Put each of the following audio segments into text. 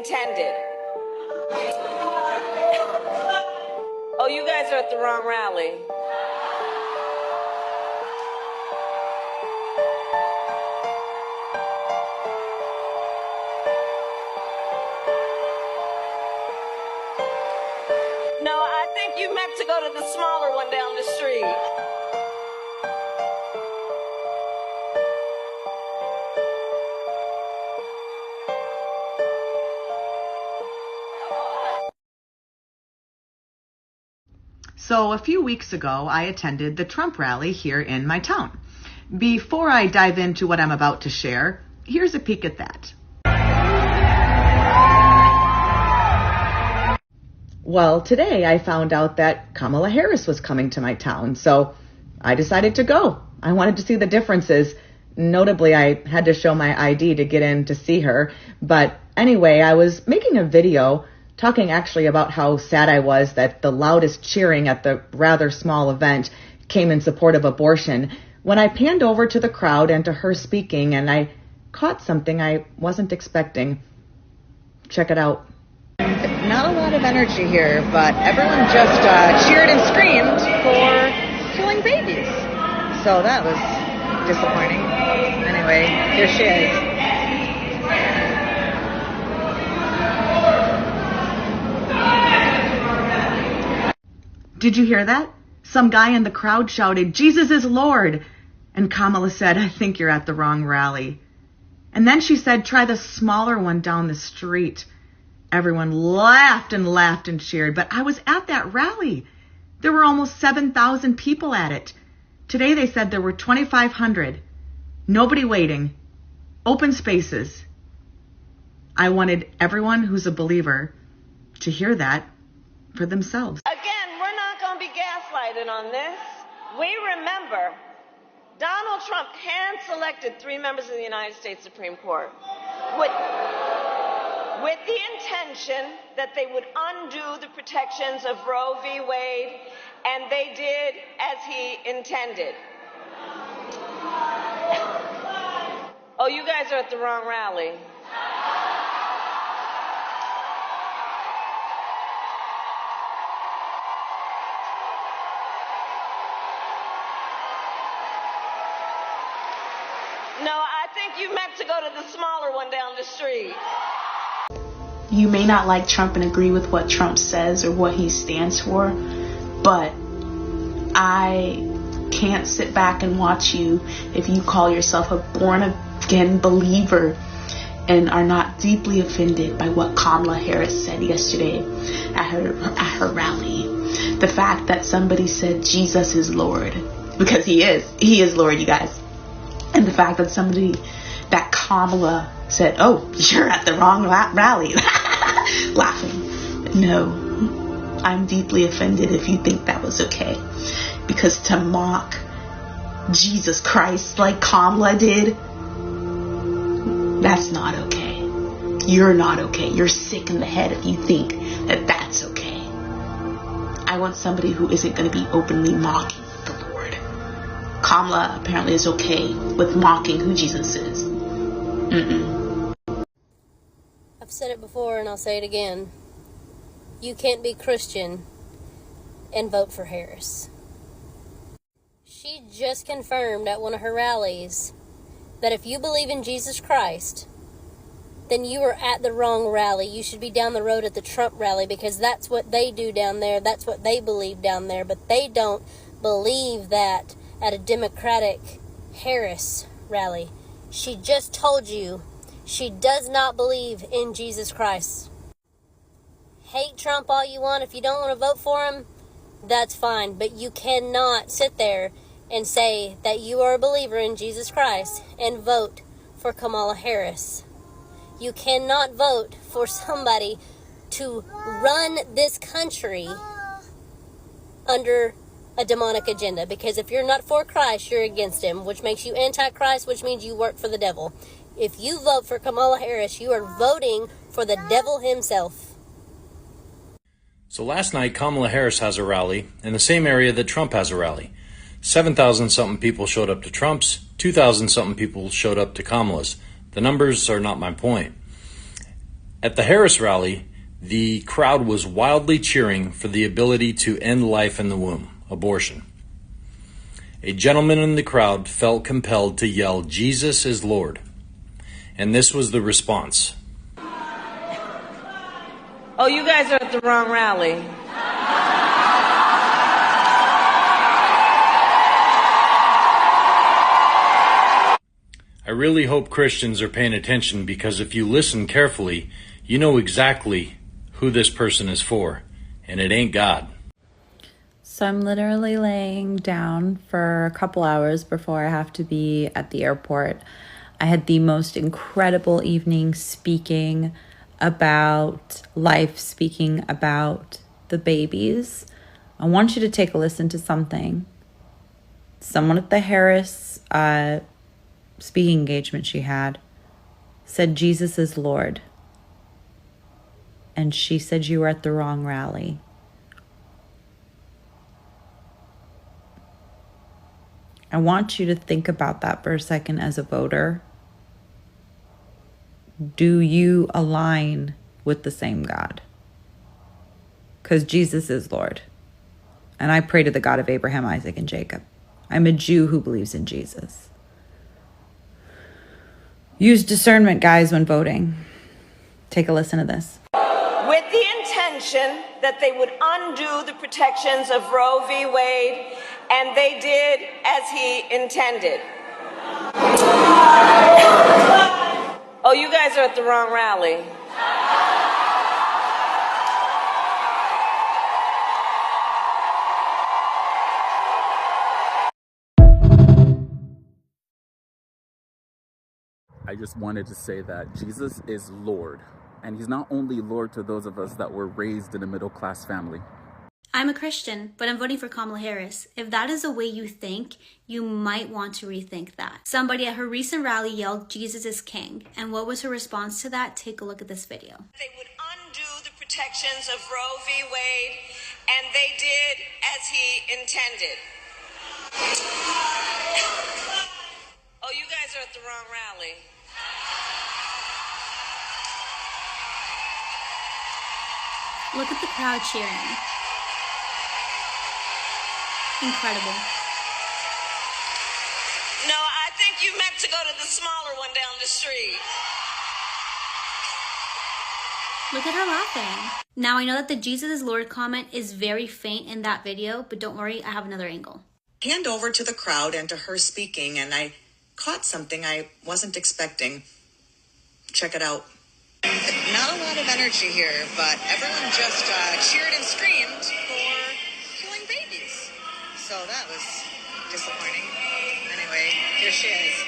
intended. Oh, you guys are at the wrong rally. No, I think you meant to go to the smaller one down the street. So a few weeks ago, I attended the Trump rally here in my town. Before I dive into what I'm about to share, here's a peek at that. Well, today I found out that Kamala Harris was coming to my town, so I decided to go. I wanted to see the differences. Notably, I had to show my ID to get in to see her. But anyway, I was making a video talking actually about how sad I was that the loudest cheering at the rather small event came in support of abortion, when I panned over to the crowd and to her speaking, and I caught something I wasn't expecting. Check it out. Not a lot of energy here, but everyone just cheered and screamed for killing babies. So that was disappointing. Anyway, here she is. Did you hear that? Some guy in the crowd shouted, "Jesus is Lord." And Kamala said, "I think you're at the wrong rally." And then she said, "Try the smaller one down the street." Everyone laughed and cheered, but I was at that rally. There were almost 7,000 people at it. Today they said there were 2,500. Nobody waiting. Open spaces. I wanted everyone who's a believer to hear that for themselves. Again, we're not going to be gaslighted on this. We remember Donald Trump hand-selected 3 members of the United States Supreme Court with the intention that they would undo the protections of Roe v. Wade, and they did as he intended. Oh, you guys are at the wrong rally. No, I think you meant to go to the smaller one down the street. You may not like Trump and agree with what Trump says or what he stands for, but I can't sit back and watch you if you call yourself a born-again believer and are not deeply offended by what Kamala Harris said yesterday at her rally. The fact that somebody said Jesus is Lord, because he is Lord, you guys. And the fact that Kamala said, "Oh, you're at the wrong rally," laughing. No, I'm deeply offended if you think that was okay. Because to mock Jesus Christ like Kamala did, that's not okay. You're not okay. You're sick in the head if you think that that's okay. I want somebody who isn't going to be openly mocking the Lord. Kamala apparently is okay with mocking who Jesus is. I've said it before and I'll say it again. You can't be Christian and vote for Harris. She just confirmed at one of her rallies that if you believe in Jesus Christ, then you are at the wrong rally. You should be down the road at the Trump rally, because that's what they do down there. That's what they believe down there. But they don't believe that at a Democratic Harris rally. She just told you she does not believe in Jesus Christ. Hate Trump all you want. If you don't want to vote for him, that's fine. But you cannot sit there and say that you are a believer in Jesus Christ and vote for Kamala Harris. You cannot vote for somebody to run this country under a demonic agenda, because if you're not for Christ, you're against him, which makes you anti-Christ, which means you work for the devil. If you vote for Kamala Harris, you are voting for the devil himself. So last night, Kamala Harris has a rally in the same area that Trump has a rally. 7,000-something people showed up to Trump's, 2,000-something people showed up to Kamala's. The numbers are not my point. At the Harris rally, the crowd was wildly cheering for the ability to end life in the womb, abortion. A gentleman in the crowd felt compelled to yell, "Jesus is Lord." And this was the response. Oh, you guys are at the wrong rally. I really hope Christians are paying attention, because if you listen carefully, you know exactly who this person is for, and it ain't God. So I'm literally laying down for a couple hours before I have to be at the airport. I had the most incredible evening speaking about life, speaking about the babies. I want you to take a listen to something. Someone at the Harris speaking engagement she had said, "Jesus is Lord." And she said, "You were at the wrong rally." I want you to think about that for a second as a voter. Do you align with the same God? Because Jesus is Lord. And I pray to the God of Abraham, Isaac, and Jacob. I'm a Jew who believes in Jesus. Use discernment, guys, when voting. Take a listen to this. With the intention that they would undo the protections of Roe v. Wade, and they did as he intended. Oh, you guys are at the wrong rally. I just wanted to say that Jesus is Lord, and he's not only Lord to those of us that were raised in a middle-class family. I'm a Christian, but I'm voting for Kamala Harris. If that is the way you think, you might want to rethink that. Somebody at her recent rally yelled, "Jesus is King." And what was her response to that? Take a look at this video. They would undo the protections of Roe v. Wade, and they did as he intended. Oh, you guys are at the wrong rally. Look at the crowd cheering. Incredible. No, I think you meant to go to the smaller one down the street. Look at her laughing. Now I know that the Jesus is Lord comment is very faint in that video, but don't worry, I have another angle. Hand over to the crowd and to her speaking, and I caught something I wasn't expecting. Check it out. Not a lot of energy here, but everyone just cheered and screamed for killing babies. So that was disappointing. Anyway, here she is.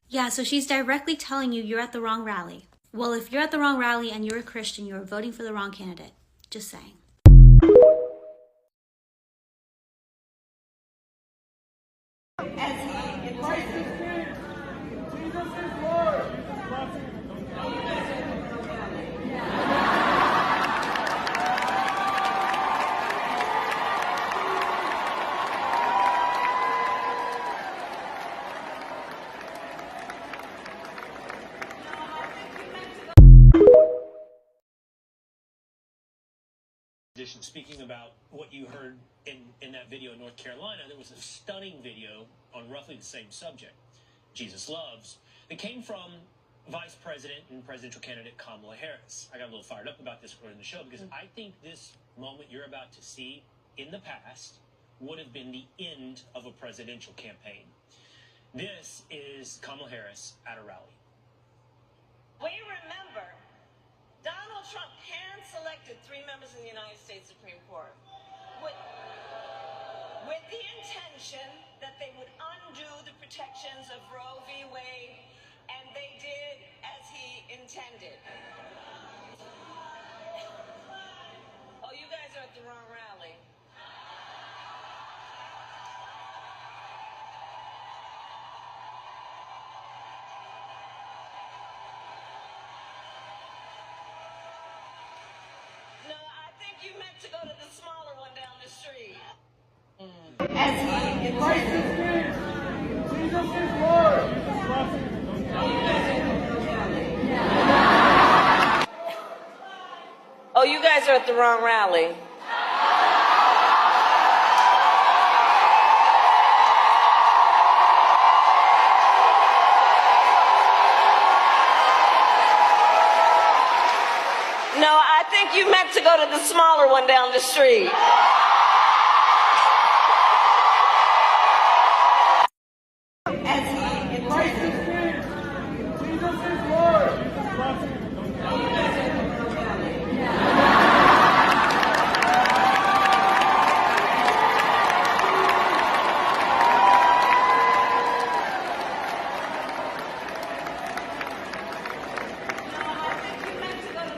Yeah, so she's directly telling you you're at the wrong rally. Well, if you're at the wrong rally and you're a Christian, you're voting for the wrong candidate. Just saying. Speaking about what you heard in that video in North Carolina, there was a stunning video on roughly the same subject, Jesus Loves, that came from Vice President and presidential candidate Kamala Harris. I got a little fired up about this earlier in the show because I think this moment you're about to see in the past would have been the end of a presidential campaign. This is Kamala Harris at a rally. We remember Donald Trump hand-selected 3 members of the United States Supreme Court with the intention that they would undo the protections of Roe v. Wade, and they did as he intended. Oh, you guys are at the wrong rally. No, I think you meant to go to the smaller one down the street. Oh, you guys are at the wrong rally. No, I think you meant to go to the smaller one down the street.